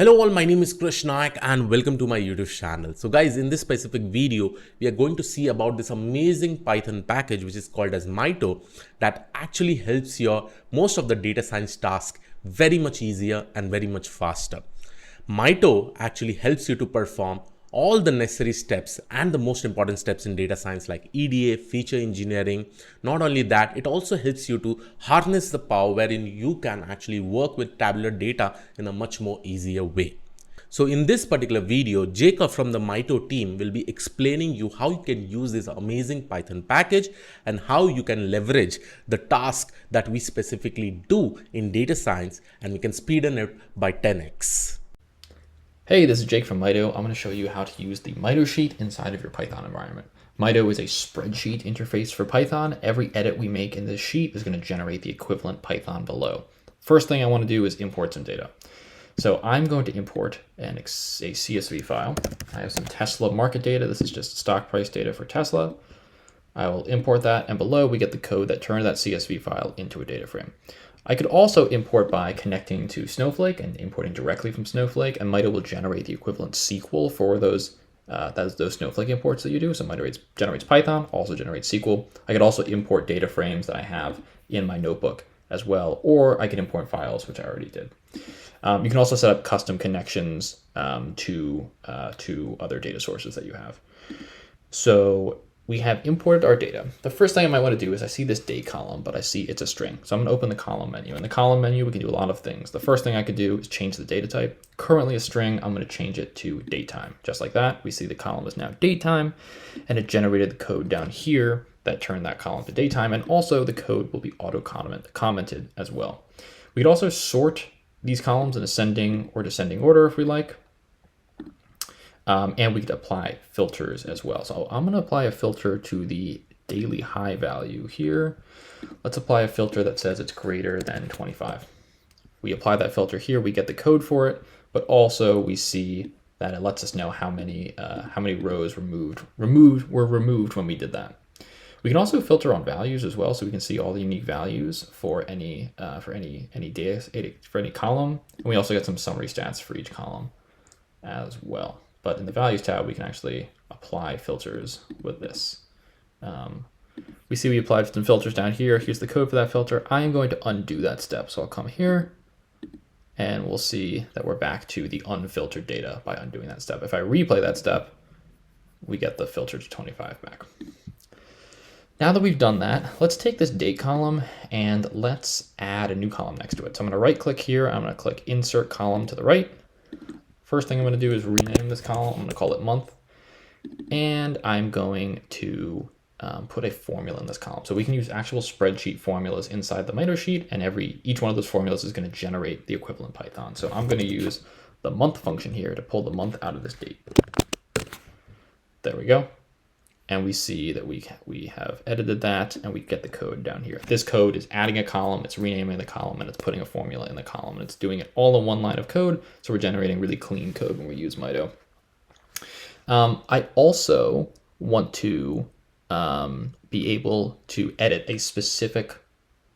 Hello all, my name is Krish Naik and welcome to my YouTube channel. So guys, in this specific video, we are going to see about this amazing Python package which is called as Mito that actually helps your most of the data science task very much easier and very much faster. Mito actually helps you to perform all the necessary steps and the most important steps in data science like EDA, feature engineering. Not only that, it also helps you to harness the power wherein you can actually work with tabular data in a much more easier way. So in this particular video, Jacob from the Mito team will be explaining you how you can use this amazing Python package and how you can leverage the task that we specifically do in data science and we can speeden it by 10x. Hey, this is Jake from Mito. I'm going to show you how to use the Mito sheet inside of your Python environment. Mito is a spreadsheet interface for Python. Every edit we make in this sheet is going to generate the equivalent Python below. First thing I want to do is import some data. So I'm going to import a CSV file. I have some Tesla market data. This is just stock price data for Tesla. I will import that, and below we get the code that turned that CSV file into a data frame. I could also import by connecting to Snowflake and importing directly from Snowflake, and Mito will generate the equivalent SQL for those Snowflake imports that you do. So Mito generates Python, also generates SQL. I could also import data frames that I have in my notebook as well, or I can import files, which I already did. You can also set up custom connections to other data sources that you have. So we have imported our data. The first thing I might want to do is I see this date column, but I see it's a string. So I'm going to open the column menu. In the column menu, we can do a lot of things. The first thing I could do is change the data type. Currently a string, I'm going to change it to datetime. Just like that, we see the column is now datetime, and it generated the code down here that turned that column to datetime, and also the code will be auto-commented as well. We could also sort these columns in ascending or descending order if we like. And we could apply filters as well. So I'm going to apply a filter to the daily high value here. Let's apply a filter that says it's greater than 25. We apply that filter here, we get the code for it, but also we see that it lets us know how many rows were removed when we did that. We can also filter on values as well, so we can see all the unique values for any column. And we also get some summary stats for each column as well. But in the values tab, we can actually apply filters with this. We see we applied some filters down here. Here's the code for that filter. I am going to undo that step. So I'll come here and we'll see that we're back to the unfiltered data by undoing that step. If I replay that step, we get the filter to 25 back. Now that we've done that, let's take this date column and let's add a new column next to it. So I'm going to right click here. I'm going to click insert column to the right. First thing I'm going to do is rename this column. I'm going to call it month, and I'm going to put a formula in this column. So we can use actual spreadsheet formulas inside the Mito sheet, and each one of those formulas is going to generate the equivalent Python. So I'm going to use the month function here to pull the month out of this date. There we go. And we see that we have edited that, and we get the code down here. This code is adding a column, it's renaming the column, and it's putting a formula in the column, and it's doing it all in one line of code. So we're generating really clean code when we use Mito. I also want to be able to edit a specific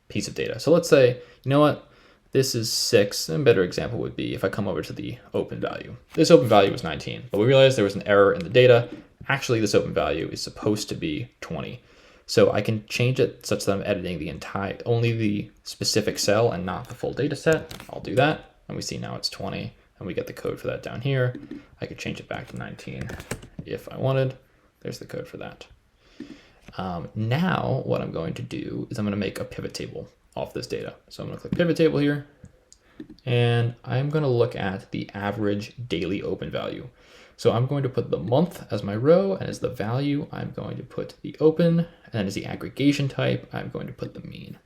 piece of data. So let's say, you know what, this is 6. And a better example would be if I come over to the open value. This open value was 19, but we realized there was an error in the data. Actually, this open value is supposed to be 20. So I can change it such that I'm editing only the specific cell and not the full data set. I'll do that, and we see now it's 20, and we get the code for that down here. I could change it back to 19 if I wanted. There's the code for that. Now what I'm going to do is I'm going to make a pivot table off this data. So I'm going to click pivot table here, and I'm going to look at the average daily open value. So I'm going to put the month as my row, and as the value, I'm going to put the open, and then as the aggregation type, I'm going to put the mean.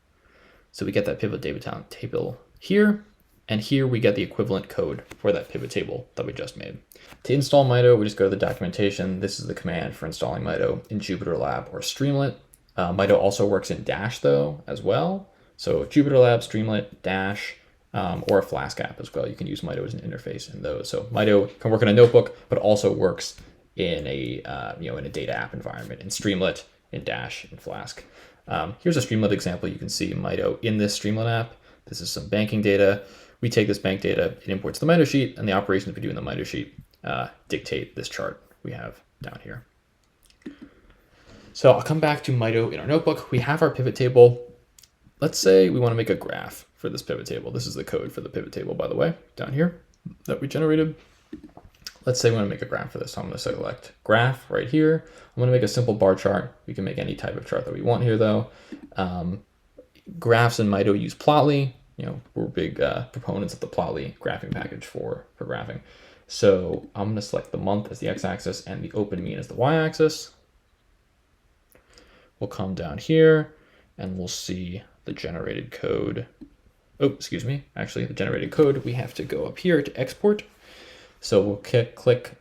So we get that pivot table here, and here we get the equivalent code for that pivot table that we just made. To install Mito, we just go to the documentation. This is the command for installing Mito in JupyterLab or Streamlit. Mito also works in Dash though as well. So JupyterLab, Streamlit, Dash, or a Flask app as well. You can use Mito as an interface in those. So Mito can work in a notebook, but also works in a in a data app environment, in Streamlit, in Dash, in Flask. Here's a Streamlit example. You can see Mito in this Streamlit app. This is some banking data. we take this bank data, it imports the Mito sheet, and the operations we do in the Mito sheet dictate this chart we have down here. So I'll come back to Mito in our notebook. We have our pivot table. Let's say we want to make a graph for this pivot table. This is the code for the pivot table, by the way, down here that we generated. Let's say we want to make a graph for this. So I'm going to select graph right here. I'm going to make a simple bar chart. We can make any type of chart that we want here, though. Graphs in Mito use Plotly. You know, we're big proponents of the Plotly graphing package for graphing. So I'm going to select the month as the x-axis and the open mean as the y-axis. We'll come down here and we'll see the generated code. Oh, excuse me. Actually, the generated code, we have to go up here to export. So we'll click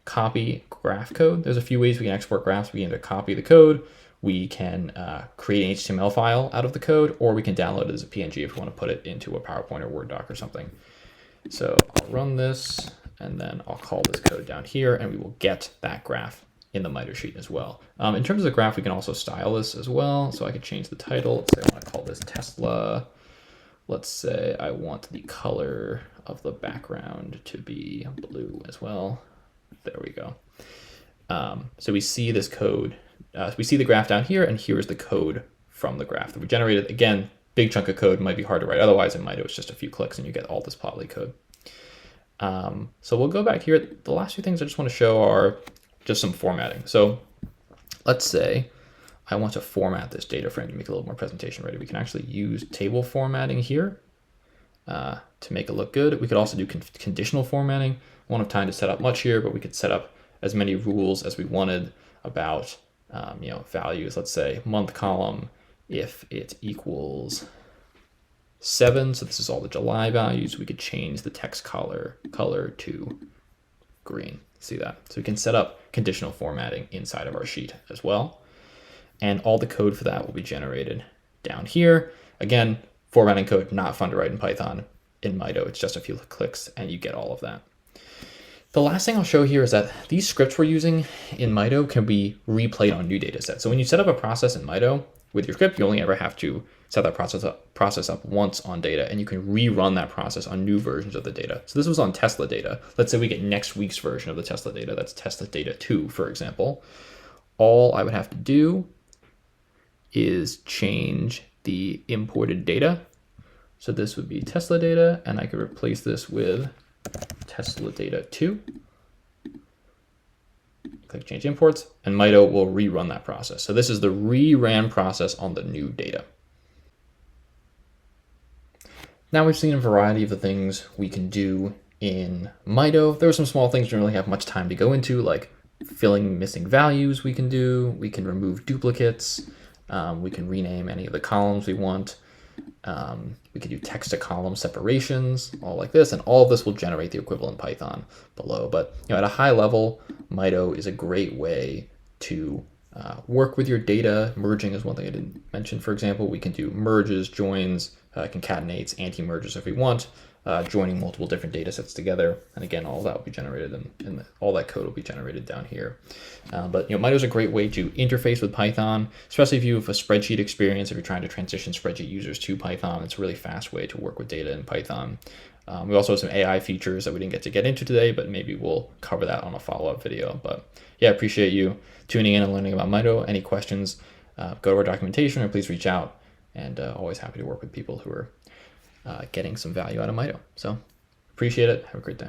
copy graph code. There's a few ways we can export graphs. We can either copy the code, we can create an HTML file out of the code, or we can download it as a PNG if we want to put it into a PowerPoint or Word doc or something. So I'll run this, and then I'll call this code down here, and we will get that graph in the Mito sheet as well. In terms of the graph, we can also style this as well. So I could change the title. Let's say I want to call this Tesla. Let's say I want the color of the background to be blue as well. There we go. So we see this code. We see the graph down here, and here is the code from the graph that we generated. Again, big chunk of code, might be hard to write. Otherwise, in Mito, it's just a few clicks and you get all this Plotly code. So we'll go back here. The last few things I just want to show are just some formatting. So let's say I want to format this data frame to make it a little more presentation ready. We can actually use table formatting here to make it look good. We could also do conditional formatting. I won't have time to set up much here, but we could set up as many rules as we wanted about values. Let's say month column, if it equals 7, so this is all the July values, we could change the text color to green. See that? So we can set up conditional formatting inside of our sheet as well. And all the code for that will be generated down here. Again, formatting code, not fun to write in Python. In Mito, it's just a few clicks and you get all of that. The last thing I'll show here is that these scripts we're using in Mito can be replayed on new data sets. So when you set up a process in Mito with your script, you only ever have to set that process up once on data, and you can rerun that process on new versions of the data. So this was on Tesla data. Let's say we get next week's version of the Tesla data. That's Tesla data 2, for example. All I would have to do is change the imported data. So this would be Tesla data, and I could replace this with Tesla data 2. Click change imports, and Mito will rerun that process. So this is the reran process on the new data. Now we've seen a variety of the things we can do in Mito. There are some small things we don't really have much time to go into, like filling missing values we can do. We can remove duplicates. We can rename any of the columns we want. We can do text to column separations, all like this, and all of this will generate the equivalent Python below. But at a high level, Mito is a great way to work with your data. Merging is one thing I didn't mention. For example, we can do merges, joins, concatenates, anti-merges if we want, joining multiple different data sets together. And again, all that will be generated and all that code will be generated down here. But Mito is a great way to interface with Python, especially if you have a spreadsheet experience, if you're trying to transition spreadsheet users to Python. It's a really fast way to work with data in Python. We also have some AI features that we didn't get into today, but maybe we'll cover that on a follow-up video. But yeah, I appreciate you tuning in and learning about Mito. Any questions, go to our documentation or please reach out. And always happy to work with people who are getting some value out of Mito. So appreciate it. Have a great day.